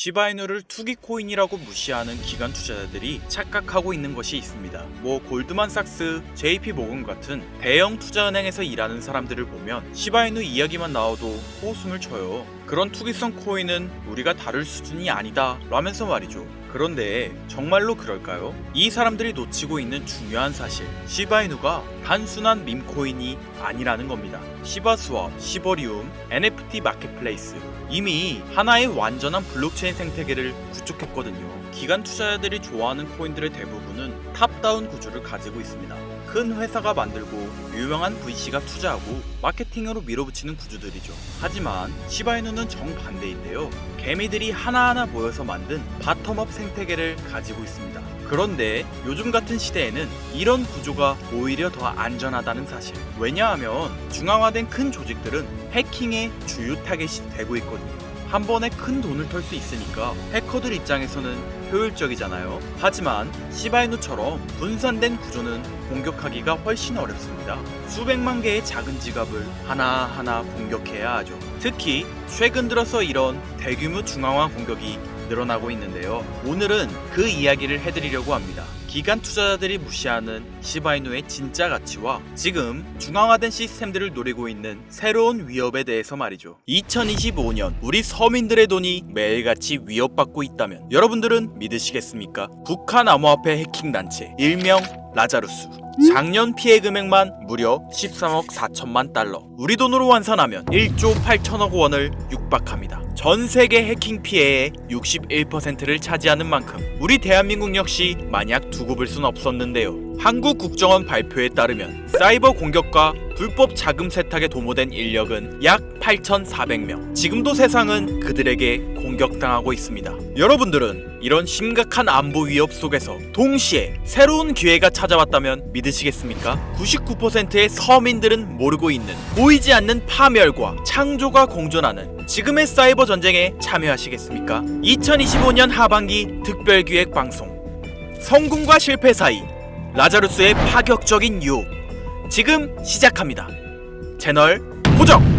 시바이누를 투기 코인이라고 무시하는 기관 투자자들이 착각하고 있는 것이 있습니다. 골드만삭스, JP모건 같은 대형 투자은행에서 일하는 사람들을 보면 시바이누 이야기만 나와도 호웃음을 쳐요. 그런 투기성 코인은 우리가 다룰 수준이 아니다 라면서 말이죠. 그런데 정말로 그럴까요? 이 사람들이 놓치고 있는 중요한 사실, 시바이누가 단순한 밈코인이 아니라는 겁니다. 시바스왑, 시버리움, NFT 마켓플레이스, 이미 하나의 완전한 블록체인 생태계를 구축했거든요. 기관 투자자들이 좋아하는 코인들의 대부분은 탑다운 구조를 가지고 있습니다. 큰 회사가 만들고 유명한 VC가 투자하고 마케팅으로 밀어붙이는 구조들이죠. 하지만 시바이누는 정반대인데요. 개미들이 하나하나 모여서 만든 바텀업 생태계를 가지고 있습니다. 그런데 요즘 같은 시대에는 이런 구조가 오히려 더 안전하다는 사실. 왜냐하면 중앙화된 큰 조직들은 해킹의 주요 타겟이 되고 있거든요. 한 번에 큰 돈을 털 수 있으니까 해커들 입장에서는 효율적이잖아요. 하지만 시바이누처럼 분산된 구조는 공격하기가 훨씬 어렵습니다. 수백만 개의 작은 지갑을 하나하나 공격해야 하죠. 특히 최근 들어서 이런 대규모 중앙화 공격이 늘어나고 있는데요. 오늘은 그 이야기를 해드리려고 합니다. 기관 투자자들이 무시하는 시바이누의 진짜 가치와 지금 중앙화된 시스템들을 노리고 있는 새로운 위협에 대해서 말이죠. 2025년 우리 서민들의 돈이 매일같이 위협받고 있다면 여러분들은 믿으시겠습니까? 북한 암호화폐 해킹 단체 일명 라자루스, 작년 피해 금액만 무려 13억 4천만 달러, 우리 돈으로 환산하면 1조 8천억 원을 육박합니다. 전 세계 해킹 피해의 61%를 차지하는 만큼 우리 대한민국 역시 마냥 두고 볼 순 없었는데요. 한국 국정원 발표에 따르면 사이버 공격과 불법 자금 세탁에 도모된 인력은 약 8,400명. 지금도 세상은 그들에게 공격당하고 있습니다. 여러분들은 이런 심각한 안보 위협 속에서 동시에 새로운 기회가 찾아왔다면 믿으시겠습니까? 99%의 서민들은 모르고 있는 보이지 않는 파멸과 창조가 공존하는 지금의 사이버 전쟁에 참여하시겠습니까? 2025년 하반기 특별기획 방송, 성공과 실패 사이 라자루스의 파격적인 유혹, 지금 시작합니다. 채널 고정!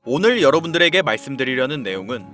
오늘 여러분들에게 말씀드리려는 내용은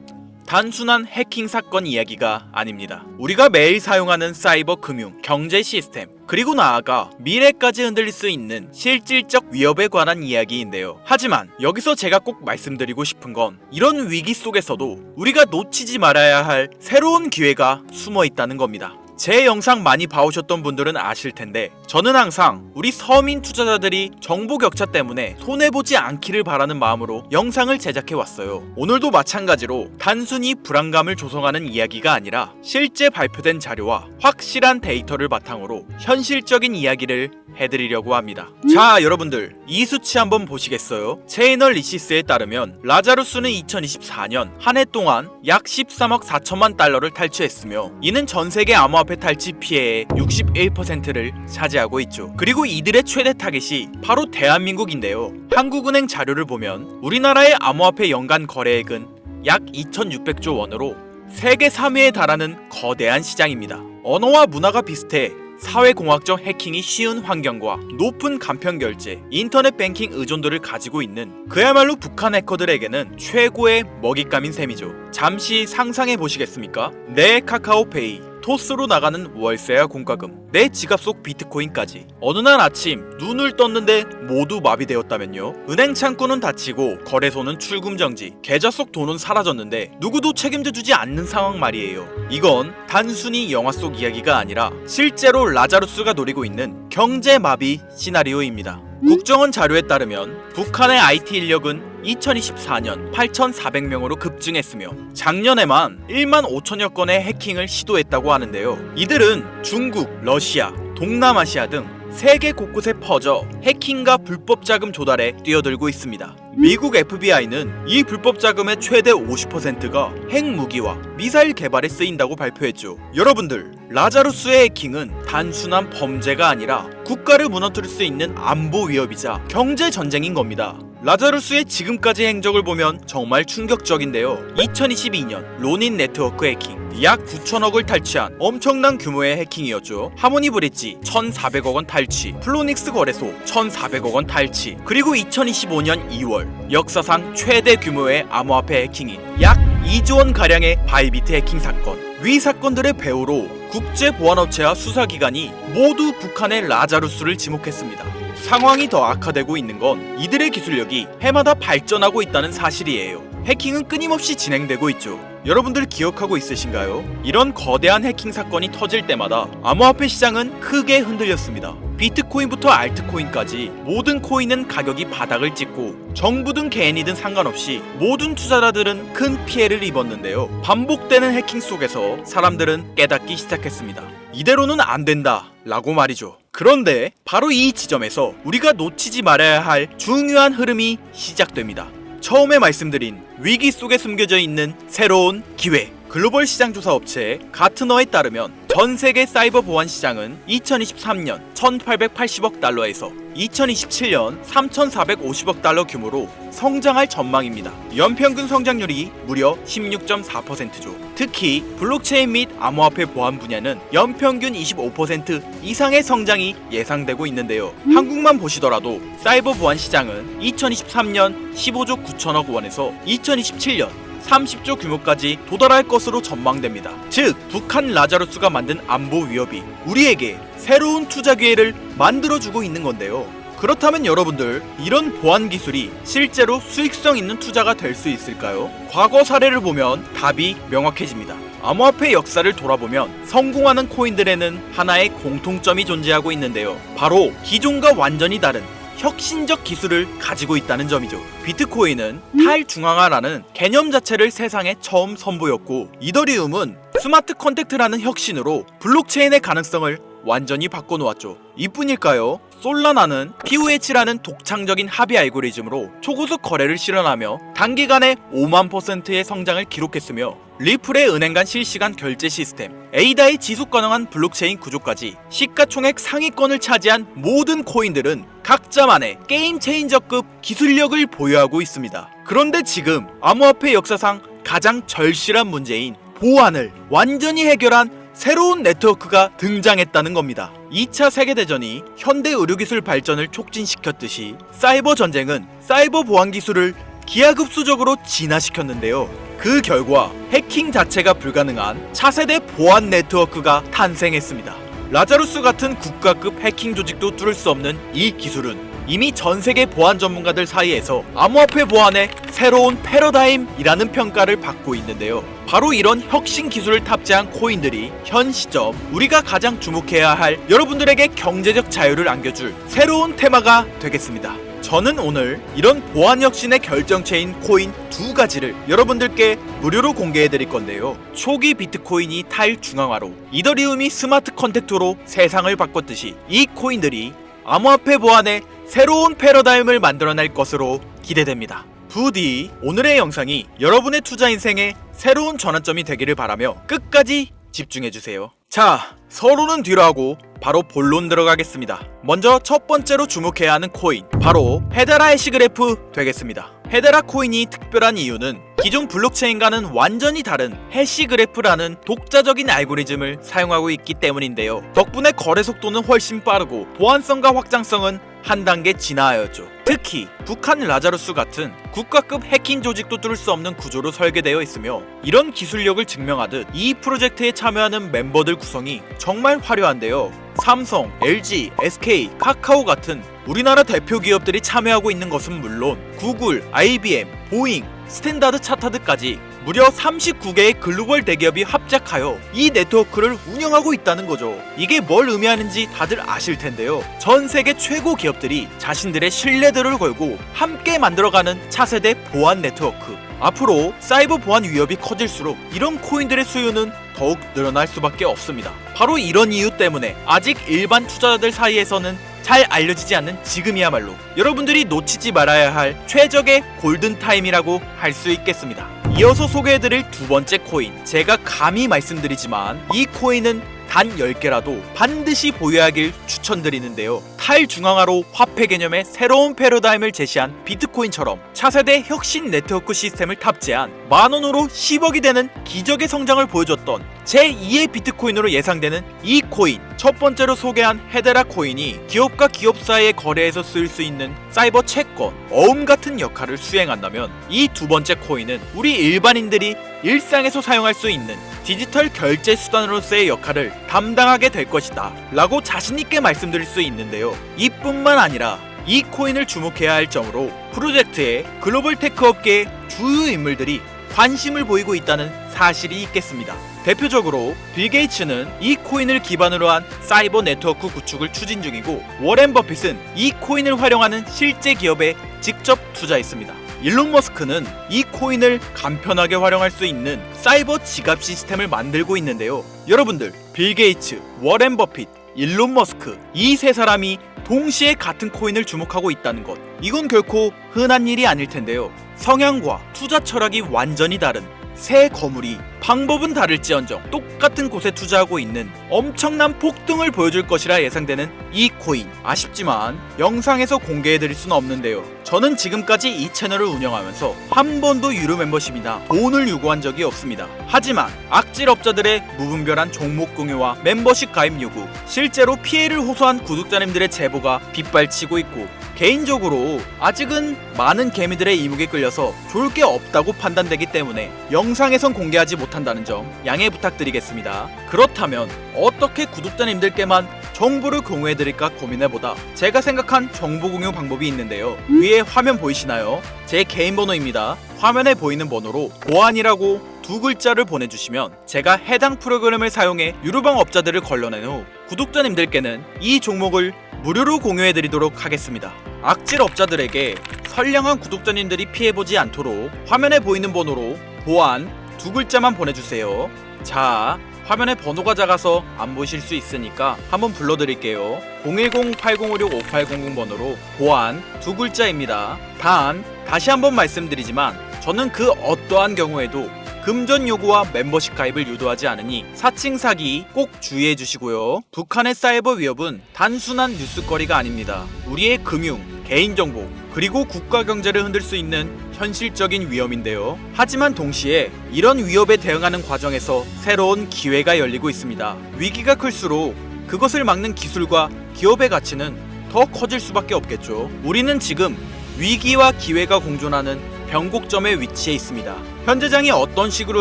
단순한 해킹 사건 이야기가 아닙니다. 우리가 매일 사용하는 사이버 금융, 경제 시스템, 그리고 나아가 미래까지 흔들릴 수 있는 실질적 위협에 관한 이야기인데요. 하지만 여기서 제가 꼭 말씀드리고 싶은 건 이런 위기 속에서도 우리가 놓치지 말아야 할 새로운 기회가 숨어 있다는 겁니다. 제 영상 많이 봐오셨던 분들은 아실 텐데 저는 항상 우리 서민 투자자들이 정보 격차 때문에 손해보지 않기를 바라는 마음으로 영상을 제작해왔어요. 오늘도 마찬가지로 단순히 불안감을 조성하는 이야기가 아니라 실제 발표된 자료와 확실한 데이터를 바탕으로 현실적인 이야기를 해드리려고 합니다. 자, 여러분들 이 수치 한번 보시겠어요? 체이널리시스에 따르면 라자루스는 2024년 한 해 동안 약 13억 4천만 달러를 탈취했으며 이는 전세계 암호화폐 탈취 피해의 61%를 차지하고 있죠. 그리고 이들의 최대 타겟이 바로 대한민국인데요. 한국은행 자료를 보면 우리나라의 암호화폐 연간 거래액은 약 2,600조 원으로 세계 3위에 달하는 거대한 시장입니다. 언어와 문화가 비슷해 사회공학적 해킹이 쉬운 환경과 높은 간편 결제, 인터넷 뱅킹 의존도를 가지고 있는 그야말로 북한 해커들에게는 최고의 먹잇감인 셈이죠. 잠시 상상해 보시겠습니까? 내 카카오페이, 토스로 나가는 월세와 공과금, 내 지갑 속 비트코인까지 어느 날 아침 눈을 떴는데 모두 마비되었다면요? 은행 창구는 닫히고 거래소는 출금 정지, 계좌 속 돈은 사라졌는데 누구도 책임져주지 않는 상황 말이에요. 이건 단순히 영화 속 이야기가 아니라 실제로 라자루스가 노리고 있는 경제 마비 시나리오입니다. 국정원 자료에 따르면 북한의 IT 인력은 2024년 8,400명으로 급증했으며 작년에만 1만 5천여 건의 해킹을 시도했다고 하는데요. 이들은 중국, 러시아, 동남아시아 등 세계 곳곳에 퍼져 해킹과 불법 자금 조달에 뛰어들고 있습니다. 미국 FBI는 이 불법 자금의 최대 50%가 핵무기와 미사일 개발에 쓰인다고 발표했죠. 여러분들, 라자루스의 해킹은 단순한 범죄가 아니라 국가를 무너뜨릴 수 있는 안보 위협이자 경제 전쟁인 겁니다. 라자루스의 지금까지 행적을 보면 정말 충격적인데요. 2022년 로닌 네트워크 해킹, 약 9천억을 탈취한 엄청난 규모의 해킹이었죠. 하모니 브릿지 1,400억 원 탈취, 플로닉스 거래소 1,400억 원 탈취, 그리고 2025년 2월 역사상 최대 규모의 암호화폐 해킹인 약 2조 원 가량의 바이비트 해킹 사건. 위 사건들의 배후로 국제보안업체와 수사기관이 모두 북한의 라자루스를 지목했습니다. 상황이 더 악화되고 있는 건 이들의 기술력이 해마다 발전하고 있다는 사실이에요. 해킹은 끊임없이 진행되고 있죠. 여러분들 기억하고 있으신가요? 이런 거대한 해킹 사건이 터질 때마다 암호화폐 시장은 크게 흔들렸습니다. 비트코인부터 알트코인까지 모든 코인은 가격이 바닥을 찍고 정부든 개인이든 상관없이 모든 투자자들은 큰 피해를 입었는데요. 반복되는 해킹 속에서 사람들은 깨닫기 시작했습니다. 이대로는 안 된다 라고 말이죠. 그런데 바로 이 지점에서 우리가 놓치지 말아야 할 중요한 흐름이 시작됩니다. 처음에 말씀드린 위기 속에 숨겨져 있는 새로운 기회. 글로벌 시장 조사 업체 가트너에 따르면 전 세계 사이버 보안 시장은 2023년 1,880억 달러에서 2027년 3,450억 달러 규모로 성장할 전망입니다. 연평균 성장률이 무려 16.4%죠. 특히 블록체인 및 암호화폐 보안 분야는 연평균 25% 이상의 성장이 예상되고 있는데요. 한국만 보시더라도 사이버 보안 시장은 2023년 15조 9천억 원에서 2027년 30조 규모까지 도달할 것으로 전망됩니다. 즉, 북한 라자루스가 만든 안보 위협이 우리에게 새로운 투자 기회를 만들어주고 있는 건데요. 그렇다면 여러분들, 이런 보안 기술이 실제로 수익성 있는 투자가 될 수 있을까요? 과거 사례를 보면 답이 명확해집니다. 암호화폐 역사를 돌아보면 성공하는 코인들에는 하나의 공통점이 존재하고 있는데요. 바로 기존과 완전히 다른 혁신적 기술을 가지고 있다는 점이죠. 비트코인은 탈중앙화라는 개념 자체를 세상에 처음 선보였고, 이더리움은 스마트 컨택트라는 혁신으로 블록체인의 가능성을 완전히 바꿔놓았죠. 이뿐일까요? 솔라나는 POH라는 독창적인 합의 알고리즘으로 초고속 거래를 실현하며 단기간에 5만%의 성장을 기록했으며, 리플의 은행 간 실시간 결제 시스템, 에이다의 지속 가능한 블록체인 구조까지 시가총액 상위권을 차지한 모든 코인들은 각자만의 게임 체인저급 기술력을 보유하고 있습니다. 그런데 지금 암호화폐 역사상 가장 절실한 문제인 보안을 완전히 해결한 새로운 네트워크가 등장했다는 겁니다. 2차 세계대전이 현대 의료기술 발전을 촉진시켰듯이 사이버 전쟁은 사이버 보안 기술을 기하급수적으로 진화시켰는데요. 그 결과 해킹 자체가 불가능한 차세대 보안 네트워크가 탄생했습니다. 라자루스 같은 국가급 해킹 조직도 뚫을 수 없는 이 기술은 이미 전세계 보안 전문가들 사이에서 암호화폐 보안의 새로운 패러다임이라는 평가를 받고 있는데요. 바로 이런 혁신 기술을 탑재한 코인들이 현 시점 우리가 가장 주목해야 할 여러분들에게 경제적 자유를 안겨줄 새로운 테마가 되겠습니다. 저는 오늘 이런 보안 혁신의 결정체인 코인 두 가지를 여러분들께 무료로 공개해드릴 건데요. 초기 비트코인이 탈중앙화로 이더리움이 스마트 컨택트로 세상을 바꿨듯이 이 코인들이 암호화폐 보안의 새로운 패러다임을 만들어낼 것으로 기대됩니다. 부디 오늘의 영상이 여러분의 투자 인생에 새로운 전환점이 되기를 바라며 끝까지 집중해주세요. 자, 서로는 뒤로 하고 바로 본론 들어가겠습니다. 먼저 첫 번째로 주목해야 하는 코인, 바로 헤데라 해시그래프 되겠습니다. 헤데라 코인이 특별한 이유는 기존 블록체인과는 완전히 다른 해시그래프라는 독자적인 알고리즘을 사용하고 있기 때문인데요. 덕분에 거래 속도는 훨씬 빠르고 보안성과 확장성은 한 단계 진화하였죠. 특히 북한 라자루스 같은 국가급 해킹 조직도 뚫을 수 없는 구조로 설계되어 있으며, 이런 기술력을 증명하듯 이 프로젝트에 참여하는 멤버들 구성이 정말 화려한데요. 삼성, LG, SK, 카카오 같은 우리나라 대표 기업들이 참여하고 있는 것은 물론 구글, IBM, 보잉, 스탠다드 차타드까지 무려 39개의 글로벌 대기업이 합작하여 이 네트워크를 운영하고 있다는 거죠. 이게 뭘 의미하는지 다들 아실 텐데요. 전 세계 최고 기업들이 자신들의 신뢰도를 걸고 함께 만들어가는 차세대 보안 네트워크. 앞으로 사이버 보안 위협이 커질수록 이런 코인들의 수요는 더욱 늘어날 수밖에 없습니다. 바로 이런 이유 때문에 아직 일반 투자자들 사이에서는 잘 알려지지 않는 지금이야말로 여러분들이 놓치지 말아야 할 최적의 골든타임이라고 할 수 있겠습니다. 이어서 소개해드릴 두 번째 코인, 제가 감히 말씀드리지만 이 코인은 단 10개라도 반드시 보유하길 추천드리는데요. 탈중앙화로 화폐 개념의 새로운 패러다임을 제시한 비트코인처럼 차세대 혁신 네트워크 시스템을 탑재한 만원으로 10억이 되는 기적의 성장을 보여줬던 제2의 비트코인으로 예상되는 이 코인, 첫 번째로 소개한 헤데라 코인이 기업과 기업 사이의 거래에서 쓸 수 있는 사이버 채권, 어음 같은 역할을 수행한다면 이 두 번째 코인은 우리 일반인들이 일상에서 사용할 수 있는 디지털 결제 수단으로서의 역할을 담당하게 될 것이다 라고 자신있게 말씀드릴 수 있는데요. 이뿐만 아니라 이 코인을 주목해야 할 점으로 프로젝트에 글로벌 테크 업계의 주요 인물들이 관심을 보이고 있다는 사실이 있겠습니다. 대표적으로 빌 게이츠는 이 코인을 기반으로 한 사이버 네트워크 구축을 추진 중이고, 워렌 버핏은 이 코인을 활용하는 실제 기업에 직접 투자했습니다. 일론 머스크는 이 코인을 간편하게 활용할 수 있는 사이버 지갑 시스템을 만들고 있는데요. 여러분들, 빌 게이츠, 워렌 버핏, 일론 머스크, 이 세 사람이 동시에 같은 코인을 주목하고 있다는 것, 이건 결코 흔한 일이 아닐 텐데요. 성향과 투자 철학이 완전히 다른 새 거물이 방법은 다를지언정 똑같은 곳에 투자하고 있는 엄청난 폭등을 보여줄 것이라 예상되는 이 코인, 아쉽지만 영상에서 공개해드릴 수는 없는데요. 저는 지금까지 이 채널을 운영하면서 한 번도 유료 멤버십이나 돈을 요구한 적이 없습니다. 하지만 악질업자들의 무분별한 종목 공유와 멤버십 가입 요구, 실제로 피해를 호소한 구독자님들의 제보가 빗발치고 있고, 개인적으로 아직은 많은 개미들의 이목에 끌려서 좋을 게 없다고 판단되기 때문에 영상에선 공개하지 못한다는 점 양해 부탁드리겠습니다. 그렇다면 어떻게 구독자님들께만 정보를 공유해드릴까 고민해보다 제가 생각한 정보 공유 방법이 있는데요. 위에 화면 보이시나요? 제 개인 번호입니다. 화면에 보이는 번호로 보안이라고 두 글자를 보내주시면 제가 해당 프로그램을 사용해 유료방 업자들을 걸러낸 후 구독자님들께는 이 종목을 무료로 공유해드리도록 하겠습니다. 악질 업자들에게 선량한 구독자님들이 피해보지 않도록 화면에 보이는 번호로 보안 두 글자만 보내주세요. 자, 화면에 번호가 작아서 안 보실 수 있으니까 한번 불러드릴게요. 010-8056-5800 번호로 보안 두 글자입니다. 단, 다시 한번 말씀드리지만 저는 그 어떠한 경우에도 금전 요구와 멤버십 가입을 유도하지 않으니 사칭 사기 꼭 주의해 주시고요. 북한의 사이버 위협은 단순한 뉴스거리가 아닙니다. 우리의 금융, 개인정보, 그리고 국가 경제를 흔들 수 있는 현실적인 위험인데요. 하지만 동시에 이런 위협에 대응하는 과정에서 새로운 기회가 열리고 있습니다. 위기가 클수록 그것을 막는 기술과 기업의 가치는 더 커질 수밖에 없겠죠. 우리는 지금 위기와 기회가 공존하는 변곡점에 위치해 있습니다. 현재장이 어떤 식으로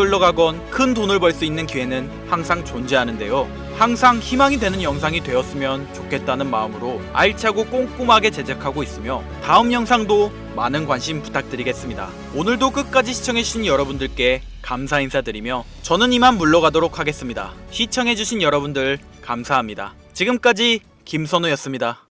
흘러가건 큰 돈을 벌 수 있는 기회는 항상 존재하는데요. 항상 희망이 되는 영상이 되었으면 좋겠다는 마음으로 알차고 꼼꼼하게 제작하고 있으며 다음 영상도 많은 관심 부탁드리겠습니다. 오늘도 끝까지 시청해주신 여러분들께 감사 인사드리며 저는 이만 물러가도록 하겠습니다. 시청해주신 여러분들 감사합니다. 지금까지 김선우였습니다.